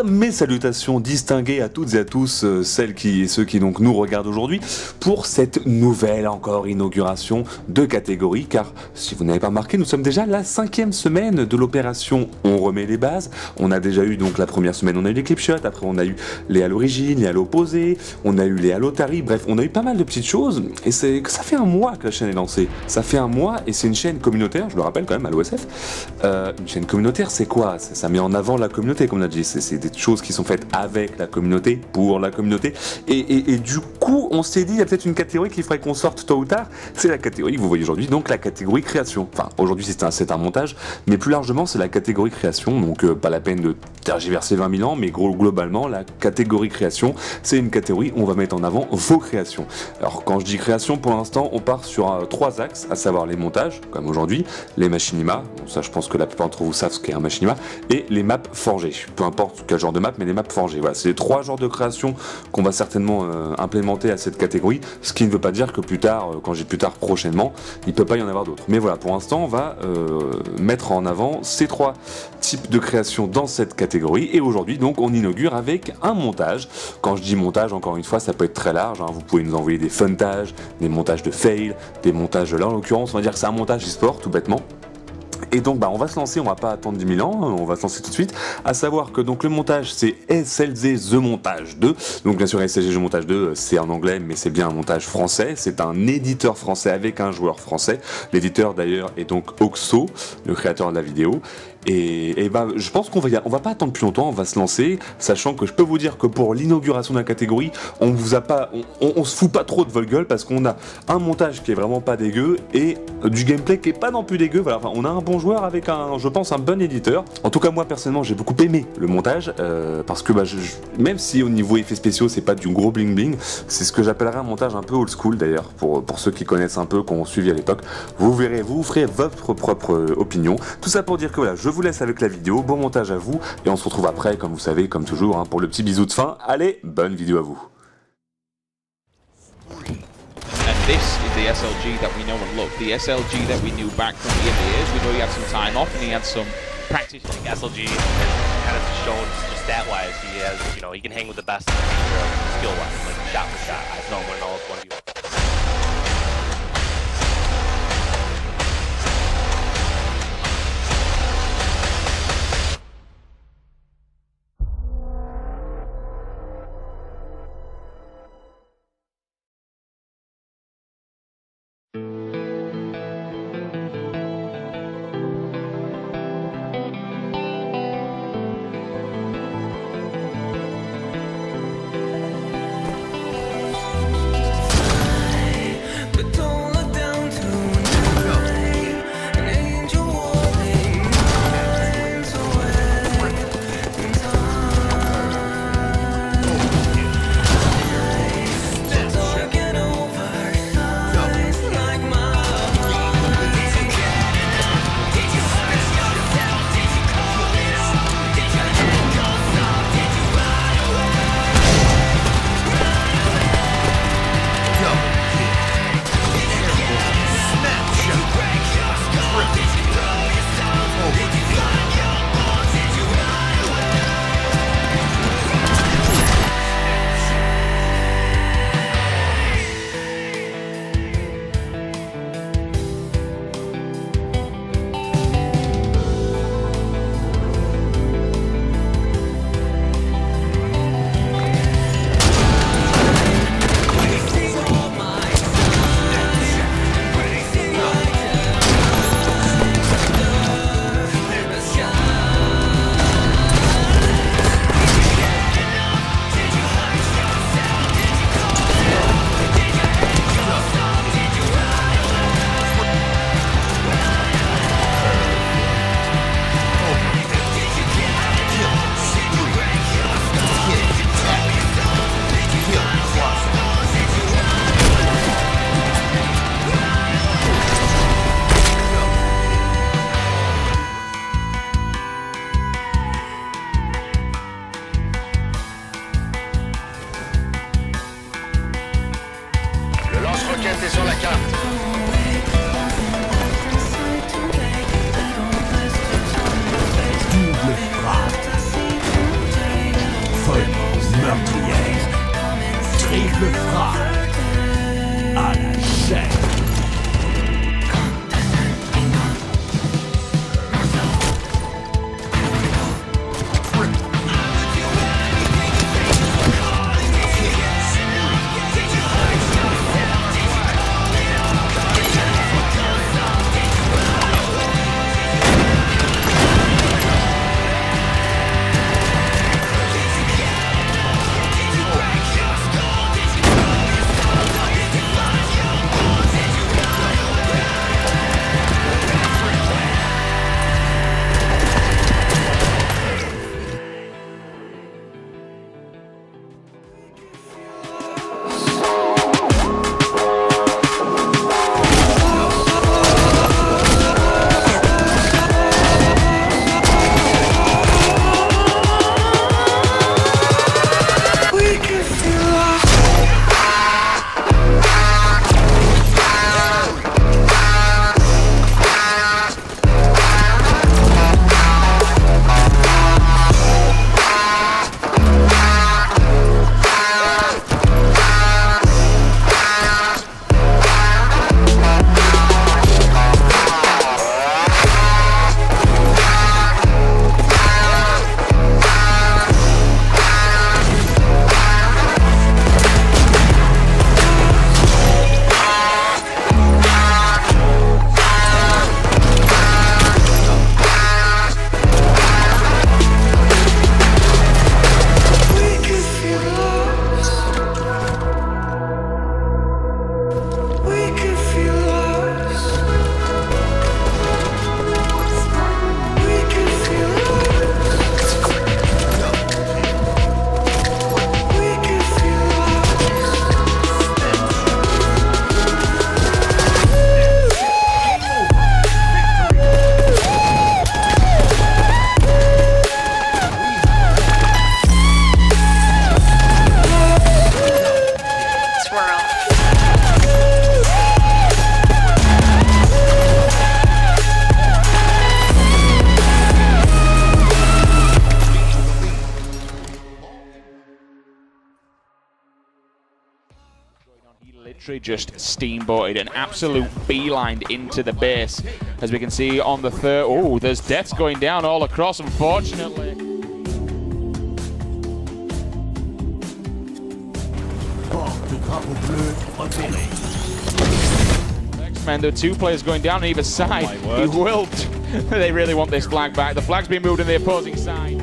Mes salutations distinguées à toutes et à tous, celles qui et ceux qui donc nous regardent aujourd'hui pour cette nouvelle encore inauguration de catégorie, car si vous n'avez pas remarqué, nous sommes déjà la 5e semaine de l'opération On remet les bases. On a déjà eu donc la première semaine, on a eu les clipshots, après on a eu les à l'origine, les à l'opposé, on a eu les à l'Otari, bref, on a eu pas mal de petites choses, et c'est que ça fait un mois que la chaîne est lancée. Ça fait un mois, et c'est une chaîne communautaire, je le rappelle quand même à l'OSF. Une chaîne communautaire, c'est quoi? Ça met en avant la communauté, comme on a dit, c'est des choses qui sont faites avec la communauté, pour la communauté, et du coup, on s'est dit, il y a peut-être une catégorie qu'il faudrait qu'on sorte tôt ou tard, c'est la catégorie que vous voyez aujourd'hui, donc la catégorie création. Enfin, aujourd'hui c'est un montage, mais plus largement c'est la catégorie création, donc pas la peine de tergiverser 20 000 ans, mais globalement, la catégorie création, c'est une catégorie où on va mettre en avant vos créations. Alors quand je dis création, pour l'instant, on part sur 3 axes, à savoir les montages, comme aujourd'hui, les machinima, bon, ça je pense que la plupart d'entre vous savent ce qu'est un machinima, et les maps forgées, peu importe quel genre de map, mais les maps forgées. Voilà, c'est les 3 genres de création qu'on va certainement implémenter à cette catégorie, ce qui ne veut pas dire que plus tard, quand j'ai plus tard prochainement, il ne peut pas y en avoir d'autres. Mais voilà, pour l'instant, on va mettre en avant ces 3 types de création dans cette catégorie, et aujourd'hui donc on inaugure avec un montage. Quand je dis montage, encore une fois, ça peut être très large, hein. Vous pouvez nous envoyer des funtages, des montages de fail, des montages, là en l'occurrence on va dire que c'est un montage e-sport tout bêtement. Et donc on va se lancer, on va pas attendre 10 000 ans, on va se lancer tout de suite, à savoir que donc le montage c'est SLZ The Montage 2, donc bien sûr SLZ The Montage 2 c'est en anglais mais c'est bien un montage français, c'est un éditeur français avec un joueur français, l'éditeur d'ailleurs est donc Oxo, le créateur de la vidéo. Et bah, je pense qu'on va pas attendre plus longtemps, on va se lancer, sachant que je peux vous dire que pour l'inauguration de la catégorie, on se fout pas trop de votre gueule parce qu'on a un montage qui est vraiment pas dégueu et du gameplay qui est pas non plus dégueu. Voilà, enfin, on a un bon joueur avec je pense un bon éditeur. En tout cas moi personnellement j'ai beaucoup aimé le montage parce que bah, même si au niveau effets spéciaux c'est pas du gros bling bling, c'est ce que j'appellerais un montage un peu old school d'ailleurs pour ceux qui connaissent un peu, qui ont suivi à l'époque. Vous verrez, vous ferez votre propre opinion. Tout ça pour dire que voilà, je vous laisse avec la vidéo, bon montage à vous, et on se retrouve après, comme vous savez, comme toujours, hein, pour le petit bisou de fin. Allez, bonne vidéo à vous. And this is the SLG that we know and love. The SLG that we knew back from the years. We know he had some time off and he had some practice. I think SLG has kind of shown just stat-wise, he has, you know, he can hang with the best skill-wise, like shot for shot. I've known when all of 1v1. Infantry just steamboated an absolute beeline into the base, as we can see on the third. Oh, there's deaths going down all across, unfortunately. X-Men, there are 2 players going down on either side. He will. They really want this flag back. The flag's being moved on the opposing side.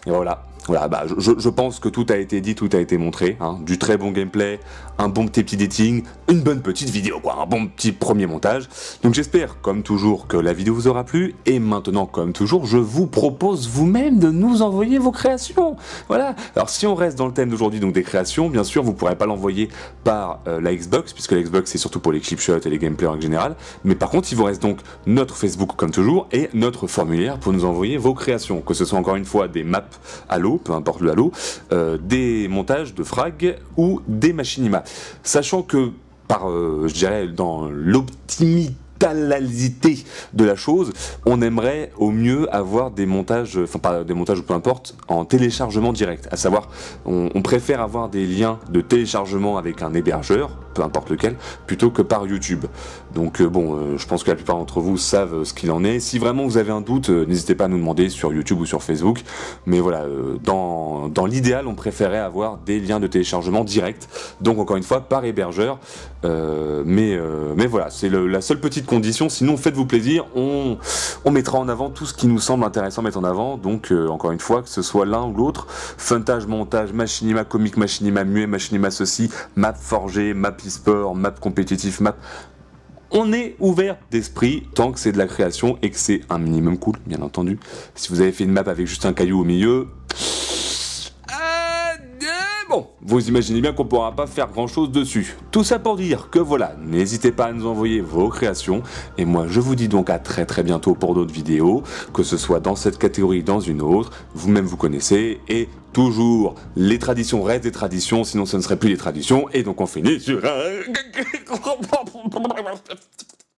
Et voilà, bah, je pense que tout a été dit, tout a été montré, hein. Du très bon gameplay, un bon petit dating, une bonne petite vidéo, quoi, un bon petit premier montage. Donc j'espère, comme toujours, que la vidéo vous aura plu, et maintenant, comme toujours, je vous propose vous-même de nous envoyer vos créations. Voilà, alors si on reste dans le thème d'aujourd'hui, donc des créations, bien sûr, vous ne pourrez pas l'envoyer par la Xbox, puisque la Xbox c'est surtout pour les clipshots et les gameplays en général, mais par contre, il vous reste donc notre Facebook, comme toujours, et notre formulaire pour nous envoyer vos créations, que ce soit encore une fois des maps Halo, peu importe le Halo, des montages de frag ou des machinima. Sachant que, je dirais, dans l'optimisation de la chose, on aimerait au mieux avoir des montages, enfin pas des montages ou peu importe, en téléchargement direct. À savoir, on préfère avoir des liens de téléchargement avec un hébergeur, peu importe lequel, plutôt que par YouTube. Donc bon, je pense que la plupart d'entre vous savent ce qu'il en est. Si vraiment vous avez un doute, n'hésitez pas à nous demander sur YouTube ou sur Facebook. Mais voilà, dans l'idéal, on préférait avoir des liens de téléchargement direct. Donc encore une fois, par hébergeur. Mais voilà, c'est la seule petite condition. Sinon, faites-vous plaisir. On mettra en avant tout ce qui nous semble intéressant à mettre en avant. Donc encore une fois, que ce soit l'un ou l'autre, funtage, montage, machinima, comique, machinima, muet, machinima ceci, map forgé, map e-sport, map compétitif, map... On est ouvert d'esprit tant que c'est de la création et que c'est un minimum cool, bien entendu. Si vous avez fait une map avec juste un caillou au milieu... Bon, vous imaginez bien qu'on ne pourra pas faire grand chose dessus. Tout ça pour dire que voilà, n'hésitez pas à nous envoyer vos créations. Et moi, je vous dis donc à très très bientôt pour d'autres vidéos, que ce soit dans cette catégorie, dans une autre. Vous-même vous connaissez. Et toujours, les traditions restent des traditions, sinon ce ne serait plus des traditions. Et donc on finit sur un...